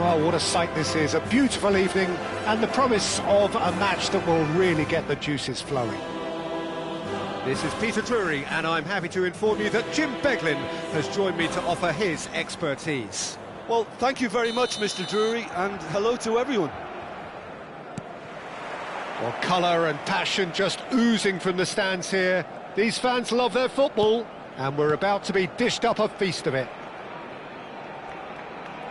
Well, what a sight this is, a beautiful evening and the promise of a match that will really get the juices flowing. This is Peter Drury, and I'm happy to inform you that Jim Beglin has joined me to offer his expertise. Well, thank you very much, Mr. Drury, and hello to everyone. Well, colour and passion just oozing from the stands here. These fans love their football, and we're about to be dished up a feast of it.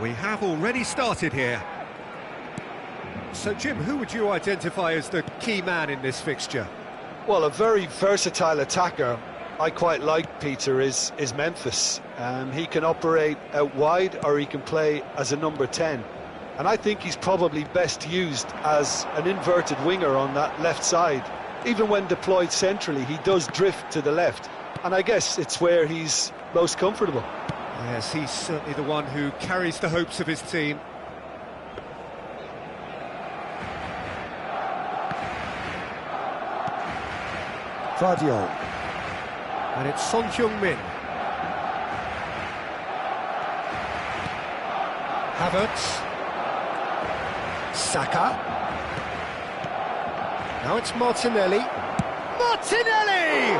We have already started here. So, Jim, who would you identify as the key man in this fixture? Well, a very versatile attacker I quite like, Peter, is Memphis. He can operate out wide or he can play as a number 10. And I think he's probably best used as an inverted winger on that left side. Even when deployed centrally, he does drift to the left. And I guess it's where he's most comfortable. Yes, he's certainly the one who carries the hopes of his team. Guardiola. And it's Son Heung-min. Havertz. Saka. Now it's Martinelli. Martinelli!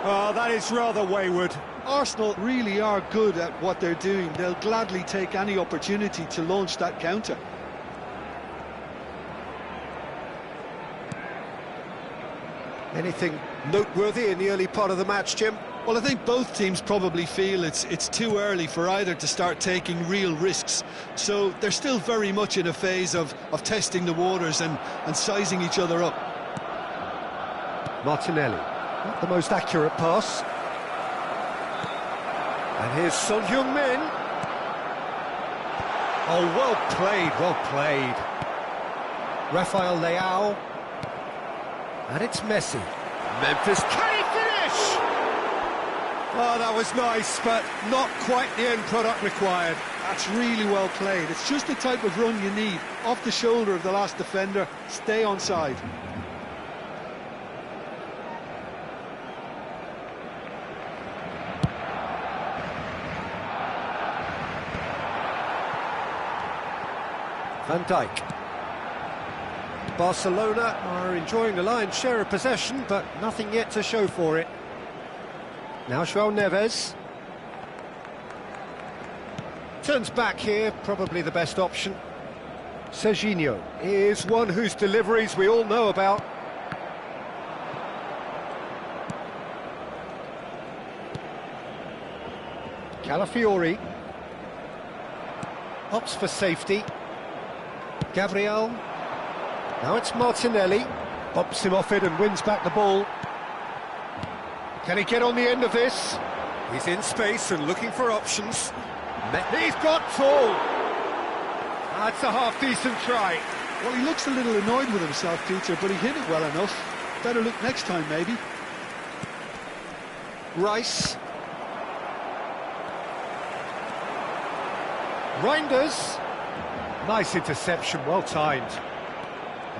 Oh, that is rather wayward. Arsenal really are good at what they're doing. They'll gladly take any opportunity to launch that counter. Anything noteworthy in the early part of the match, Jim? Well, I think both teams probably feel it's too early for either to start taking real risks. So they're still very much in a phase of testing the waters and sizing each other up. Martinelli, not the most accurate pass. And here's Son Heung-min. Oh, well played, well played. Rafael Leao. And it's Messi. Memphis, can he finish? Oh, that was nice, but not quite the end product required. That's really well played. It's just the type of run you need. Off the shoulder of the last defender, stay onside. Van Dijk. Barcelona are enjoying the lion's share of possession, but nothing yet to show for it. Now João Neves. Turns back here, probably the best option. Serginho is one whose deliveries we all know about. Calafiori. Opts for safety. Gabriel. Now it's Martinelli. Bumps him off it and wins back the ball. Can he get on the end of this? He's in space and looking for options. He's got full. That's a half-decent try. Well, he looks a little annoyed with himself, Peter, but he hit it well enough. Better look next time, maybe. Rice. Reinders. Nice interception, well timed.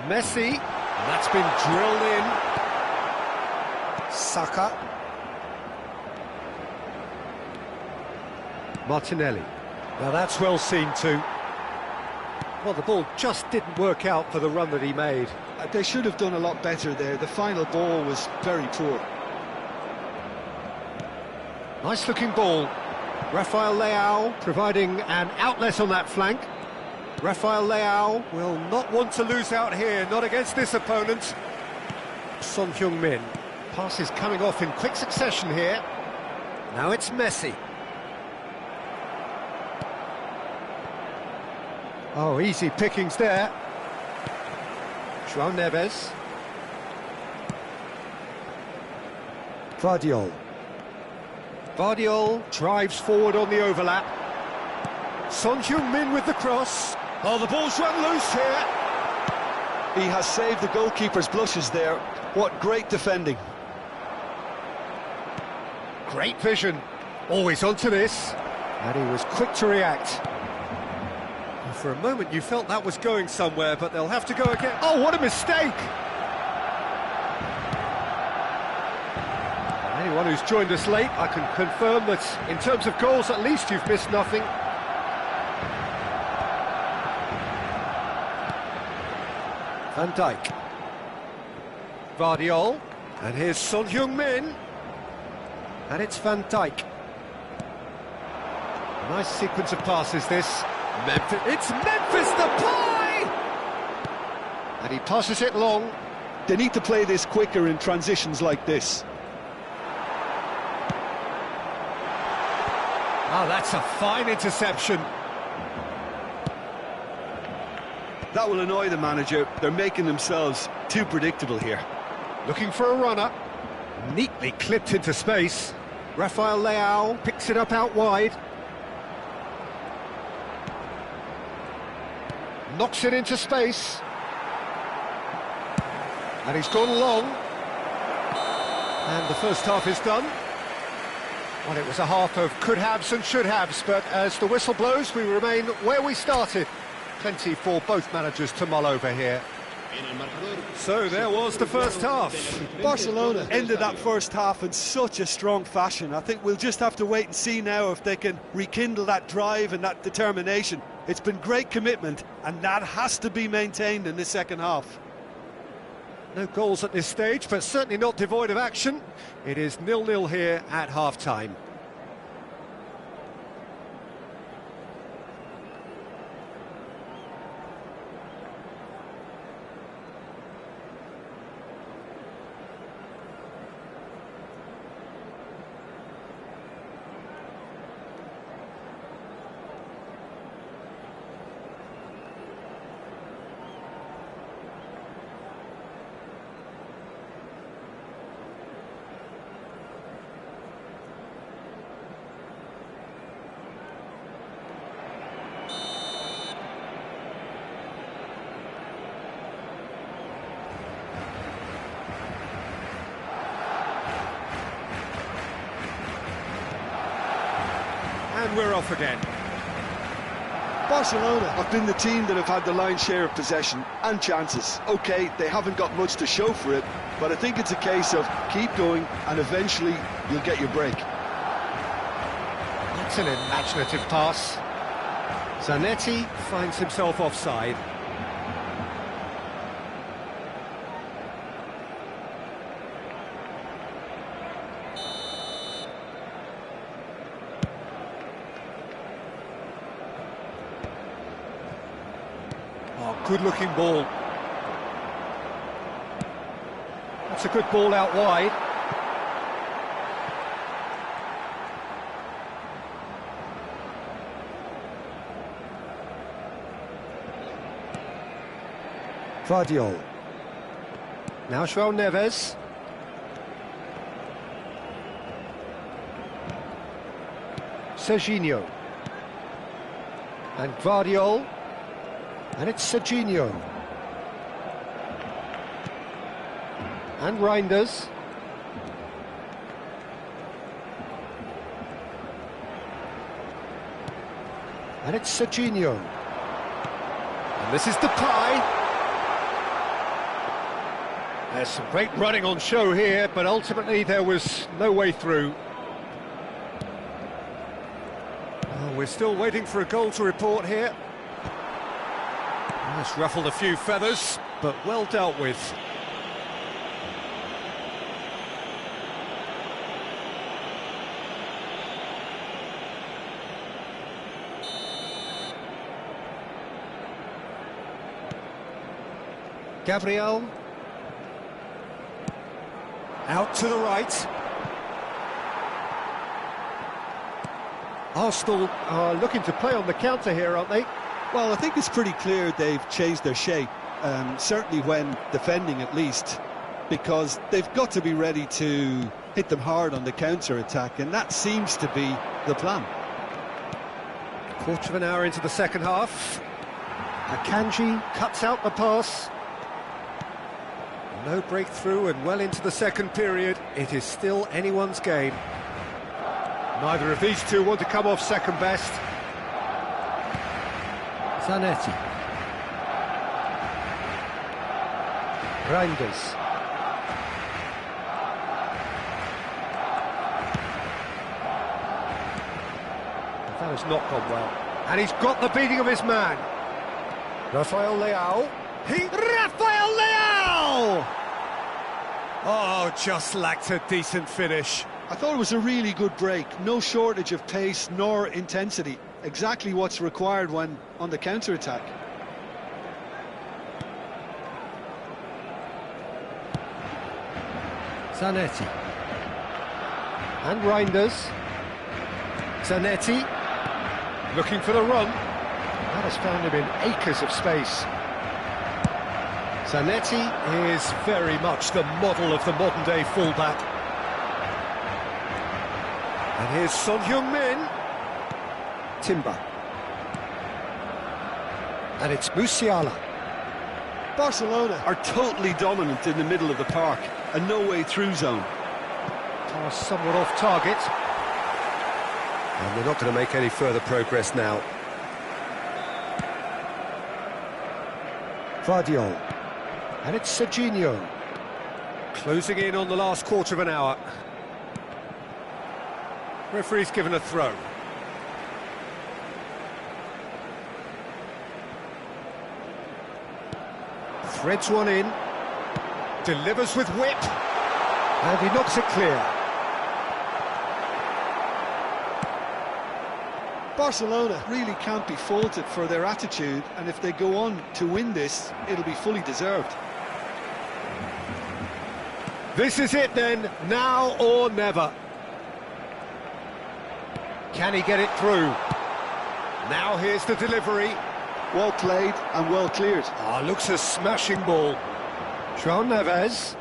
Messi, and that's been drilled in. Saka. Martinelli. Now that's well seen too. Well, the ball just didn't work out for the run that he made. They should have done a lot better there. The final ball was very poor. Nice looking ball. Rafael Leao providing an outlet on that flank. Rafael Leao will not want to lose out here, not against this opponent. Son Heung-min. Passes coming off in quick succession here. Now it's Messi. Oh, easy pickings there. João Neves. Guardiola. Guardiola drives forward on the overlap. Son Heung-min with the cross. Oh, the ball's run loose here. He has saved the goalkeeper's blushes there. What great defending. Great vision. Always onto this. And he was quick to react. For a moment you felt that was going somewhere, but they'll have to go again. Oh, what a mistake! Anyone who's joined us late, I can confirm that in terms of goals, at least you've missed nothing. Van Dijk. Vardiol. And here's Son Heung-min. And it's Van Dijk. A nice sequence of passes this. Memphis. It's Memphis Depay! And he passes it long. They need to play this quicker in transitions like this. Oh, that's a fine interception. That will annoy the manager. They're making themselves too predictable here. Looking for a runner. Neatly clipped into space. Rafael Leao picks it up out wide. Knocks it into space. And he's gone long. And the first half is done. Well, it was a half of could-haves and should-haves, but as the whistle blows, we remain where we started. Plenty for both managers to mull over here. So there was the first half. Barcelona ended that first half in such a strong fashion. I think we'll just have to wait and see now if they can rekindle that drive and that determination. It's been great commitment, and that has to be maintained in the second half. No goals at this stage, but certainly not devoid of action. It is 0-0 here at half-time. And we're off again. Barcelona have been the team that have had the lion's share of possession and chances. OK, they haven't got much to show for it, but I think it's a case of keep going and eventually you'll get your break. That's an imaginative pass. Zanetti finds himself offside. Oh, good-looking ball. That's a good ball out wide. Vardiol. Now João Neves. Serginho. And Vardiol. And it's Serginho. And Reinders. And it's Serginho. And this is Depay. There's some great running on show here, but ultimately there was no way through. Oh, we're still waiting for a goal to report here. It's ruffled a few feathers, but well dealt with. Gabriel. Out to the right. Arsenal are looking to play on the counter here, aren't they? Well, I think it's pretty clear they've changed their shape, certainly when defending at least, because they've got to be ready to hit them hard on the counter-attack, and that seems to be the plan. Quarter of an hour into the second half. Akanji cuts out the pass. No breakthrough and well into the second period. It is still anyone's game. Neither of these two want to come off second best. Zanetti. Reinders. That has not gone well. And he's got the beating of his man. Rafael Leao. Rafael Leao! Oh, just lacked a decent finish. I thought it was a really good break. No shortage of pace nor intensity. Exactly what's required when on the counter-attack. Zanetti. And Reinders. Zanetti. Looking for the run. That has found him in acres of space. Zanetti is very much the model of the modern-day fullback. And here's Son Heung-min. Timber. And it's Musiala. Barcelona are totally dominant in the middle of the park, a no-way-through zone. Pass somewhat off target. And they're not going to make any further progress now. Vardiol. And it's Serginho. Closing in on the last quarter of an hour. Referee's given a throw. Threads one in. Delivers with whip. And he knocks it clear. Barcelona really can't be faulted for their attitude, and if they go on to win this, it'll be fully deserved. This is it then, now or never. Can he get it through? Now here's the delivery. Well played and well cleared. Looks a smashing ball. João Neves.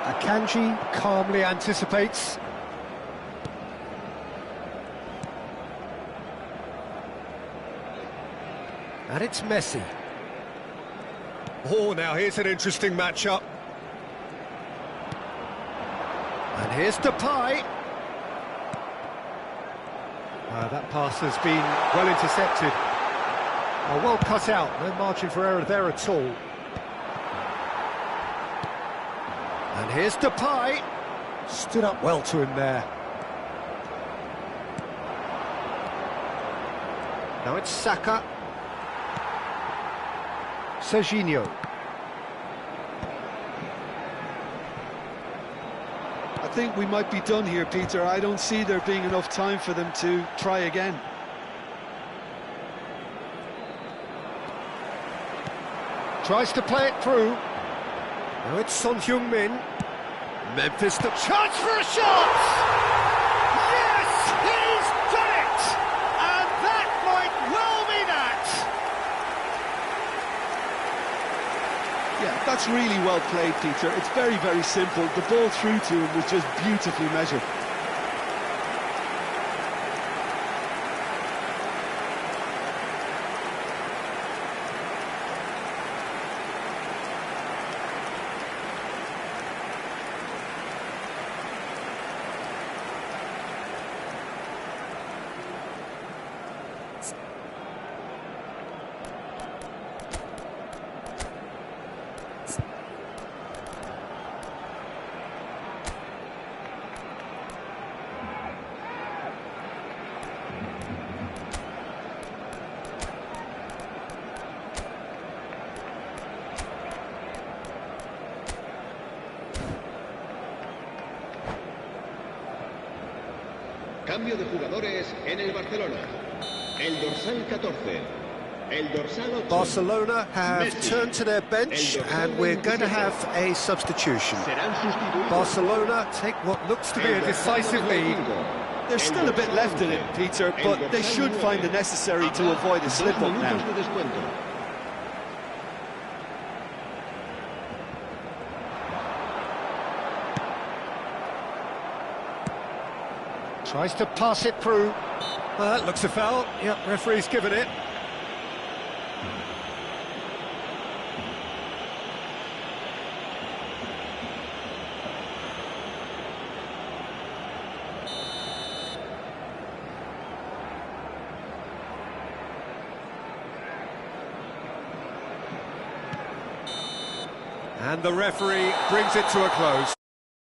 Akanji calmly anticipates. And it's Messi. Oh, now here's an interesting matchup. And here's Depay. That pass has been well intercepted. Well cut out, no margin for error there at all. And here's Depay. Stood up well to him there. Now it's Saka. Serginho. I think we might be done here, Peter. I don't see there being enough time for them to try again. Tries to play it through. Now it's Son Heung-min. Memphis, the chance for a shot! Yes, he's done it! And that might well be that! Yeah, that's really well played, Peter. It's very, very simple. The ball through to him was just beautifully measured. Cambio de jugadores en el Barcelona. El dorsal 14. El dorsal 8. Barcelona have Messi. turned to their bench and we're going to have a substitution. Barcelona take what looks to be a decisive lead. There's still a bit left in it, Peter, but they should find the necessary to avoid a slip-up now. Tries to pass it through. That looks a foul. Yep, referee's given it. And the referee brings it to a close.